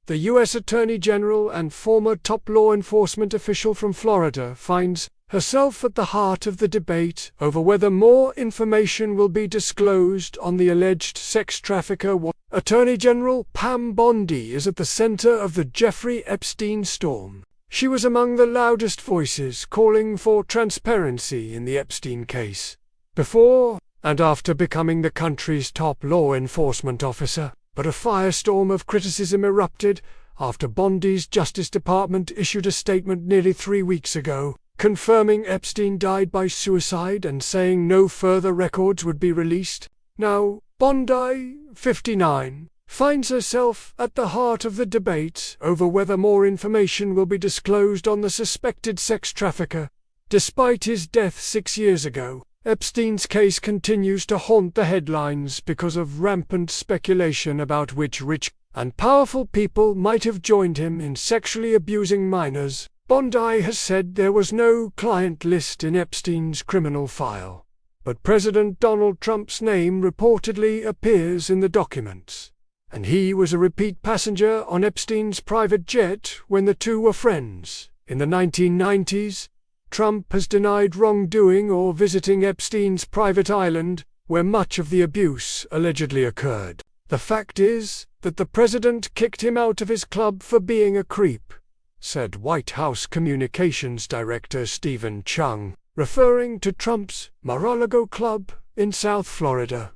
the U.S. Attorney General and former top law enforcement official from Florida, finds herself at the heart of the debate over whether more information will be disclosed on the alleged sex trafficker. Attorney General Pam Bondi is at the center of the Jeffrey Epstein storm. She was among the loudest voices calling for transparency in the Epstein case, before and after becoming the country's top law enforcement officer. But a firestorm of criticism erupted after Bondi's Justice Department issued a statement nearly 3 weeks ago, confirming Epstein died by suicide and saying no further records would be released. Now, Bondi, 59, finds herself at the heart of the debate over whether more information will be disclosed on the suspected sex trafficker. Despite his death 6 years ago, Epstein's case continues to haunt the headlines because of rampant speculation about which rich and powerful people might have joined him in sexually abusing minors. Bondi has said there was no client list in Epstein's criminal file, but President Donald Trump's name reportedly appears in the documents, and he was a repeat passenger on Epstein's private jet when the two were friends. In the 1990s, Trump has denied wrongdoing or visiting Epstein's private island, where much of the abuse allegedly occurred. The fact is that the president kicked him out of his club for being a creep, said White House Communications Director Stephen Chung, referring to Trump's Mar-a-Lago club in South Florida.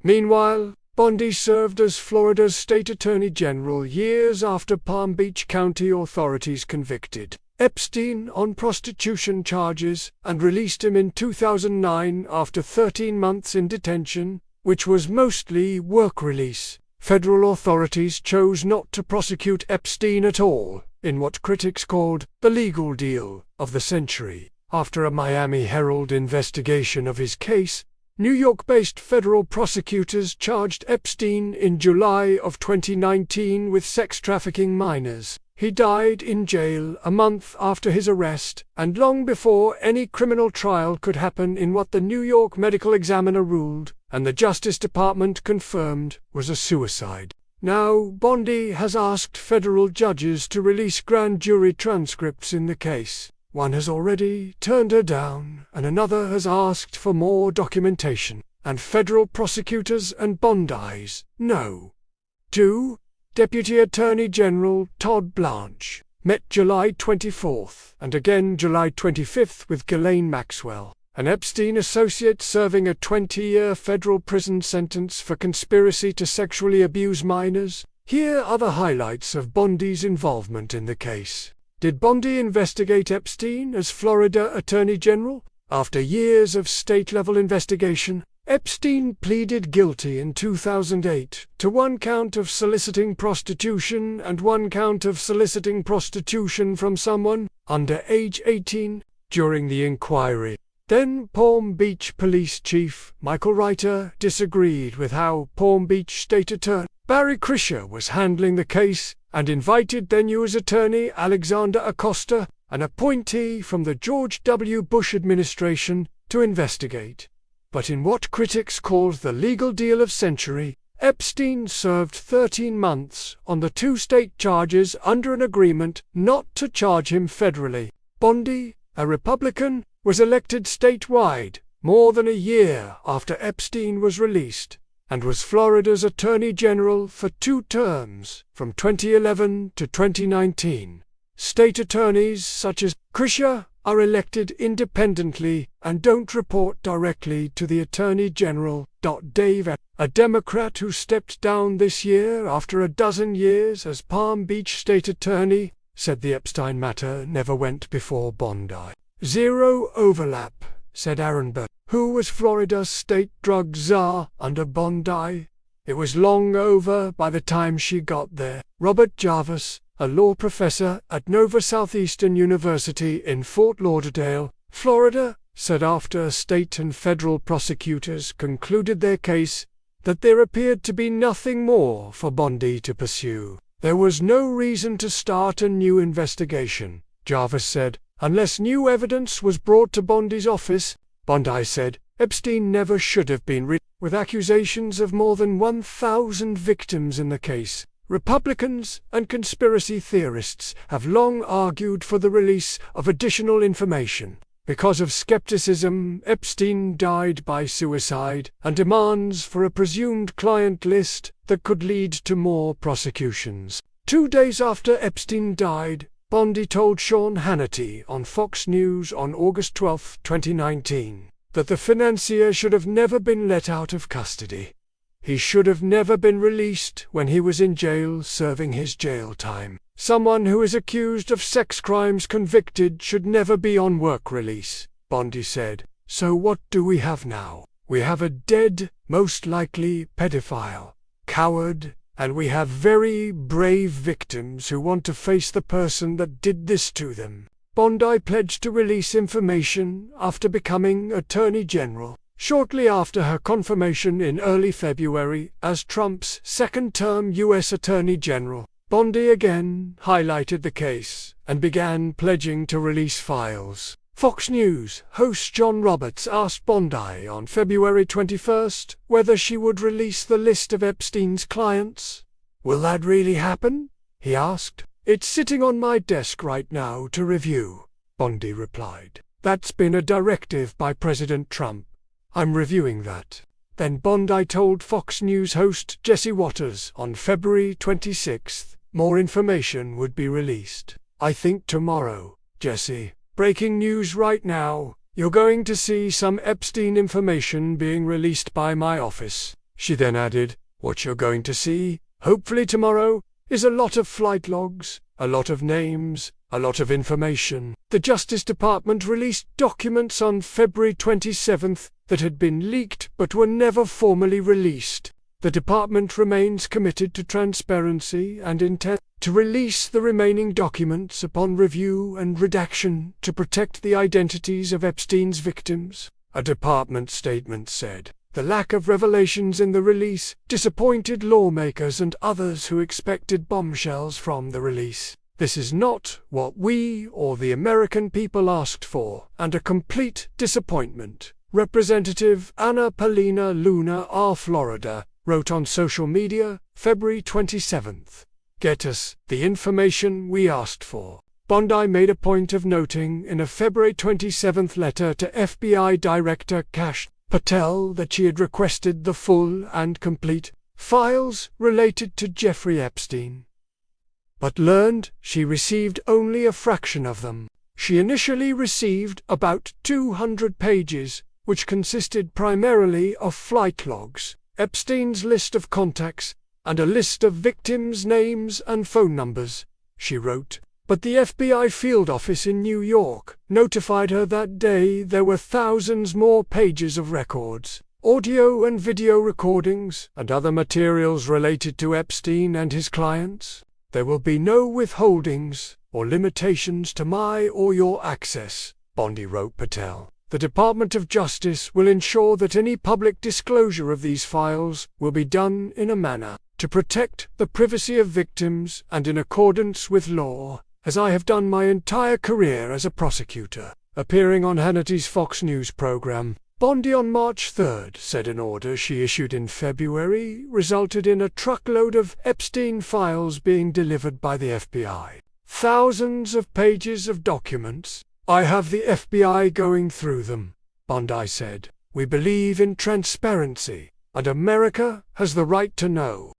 Meanwhile, Bondi served as Florida's state attorney general years after Palm Beach County authorities convicted Epstein on prostitution charges and released him in 2009 after 13 months in detention, which was mostly work release. Federal authorities chose not to prosecute Epstein at all in what critics called the legal deal of the century. After a Miami Herald investigation of his case, New York-based federal prosecutors charged Epstein in July of 2019 with sex trafficking minors. He died in jail a month after his arrest, and long before any criminal trial could happen in what the New York Medical Examiner ruled, and the Justice Department confirmed, was a suicide. Now, Bondi has asked federal judges to release grand jury transcripts in the case. One has already turned her down, and another has asked for more documentation, and federal prosecutors and Bondi's no. 2. Deputy Attorney General Todd Blanche met July 24th and again July 25th with Ghislaine Maxwell, an Epstein associate serving a 20-year federal prison sentence for conspiracy to sexually abuse minors. Here are the highlights of Bondi's involvement in the case. Did Bondi investigate Epstein as Florida Attorney General? After years of state-level investigation, Epstein pleaded guilty in 2008 to 1 count of soliciting prostitution and 1 count of soliciting prostitution from someone under age 18 during the inquiry. Then Palm Beach Police Chief Michael Reiter disagreed with how Palm Beach State Attorney Barry Krischer was handling the case and invited then U.S. Attorney Alexander Acosta, an appointee from the George W. Bush administration, to investigate. But in what critics called the legal deal of century, Epstein served 13 months on the 2 state charges under an agreement not to charge him federally. Bondi, a Republican, was elected statewide more than a year after Epstein was released, and was Florida's Attorney General for 2 terms, from 2011 to 2019. State attorneys such as Krischer are elected independently and don't report directly to the Attorney General. Dave, a Democrat who stepped down this year after a dozen years as Palm Beach State Attorney, said the Epstein matter never went before Bondi. Zero overlap, said Aaron Burr, who was Florida's state drug czar under Bondi. It was long over by the time she got there. Robert Jarvis, a law professor at Nova Southeastern University in Fort Lauderdale, Florida, said after state and federal prosecutors concluded their case that there appeared to be nothing more for Bondi to pursue. There was no reason to start a new investigation, Jarvis said, unless new evidence was brought to Bondi's office. Bondi said Epstein never should have been with accusations of more than 1,000 victims in the case. Republicans and conspiracy theorists have long argued for the release of additional information. Because of skepticism, Epstein died by suicide, and demands for a presumed client list that could lead to more prosecutions. 2 days after Epstein died, Bondi told Sean Hannity on Fox News on August 12, 2019, that the financier should have never been let out of custody. He should have never been released when he was in jail serving his jail time. Someone who is accused of sex crimes convicted should never be on work release, Bondi said. So what do we have now? We have a dead, most likely pedophile, coward, and we have very brave victims who want to face the person that did this to them. Bondi pledged to release information after becoming Attorney General. Shortly after her confirmation in early February as Trump's second-term U.S. Attorney General, Bondi again highlighted the case and began pledging to release files. Fox News host John Roberts asked Bondi on February 21 whether she would release the list of Epstein's clients. "Will that really happen?" he asked. "It's sitting on my desk right now to review," Bondi replied. "That's been a directive by President Trump. I'm reviewing that." Then Bondi told Fox News host Jesse Watters on February 26 more information would be released. "I think tomorrow, Jesse. Breaking news right now. You're going to see some Epstein information being released by my office." She then added, "What you're going to see, hopefully tomorrow, is a lot of flight logs, a lot of names, a lot of information." The Justice Department released documents on February 27 that had been leaked but were never formally released. The department remains committed to transparency and intends to release the remaining documents upon review and redaction to protect the identities of Epstein's victims, a department statement said. The lack of revelations in the release disappointed lawmakers and others who expected bombshells from the release. "This is not what we or the American people asked for, and a complete disappointment," Representative Anna Paulina Luna R. Florida wrote on social media, February 27. "Get us the information we asked for." Bondi made a point of noting in a February 27 letter to FBI Director Kash Patel that she had requested the full and complete files related to Jeffrey Epstein, but learned she received only a fraction of them. She initially received about 200 pages, which consisted primarily of flight logs, Epstein's list of contacts, and a list of victims' names and phone numbers, she wrote. But the FBI field office in New York notified her that day there were thousands more pages of records, audio and video recordings, and other materials related to Epstein and his clients. "There will be no withholdings or limitations to my or your access," Bondi wrote Patel. "The Department of Justice will ensure that any public disclosure of these files will be done in a manner to protect the privacy of victims and in accordance with law, as I have done my entire career as a prosecutor." Appearing on Hannity's Fox News program, Bondi on March 3 said an order she issued in February resulted in a truckload of Epstein files being delivered by the FBI. "Thousands of pages of documents. I have the FBI going through them," Bondi said. "We believe in transparency, and America has the right to know."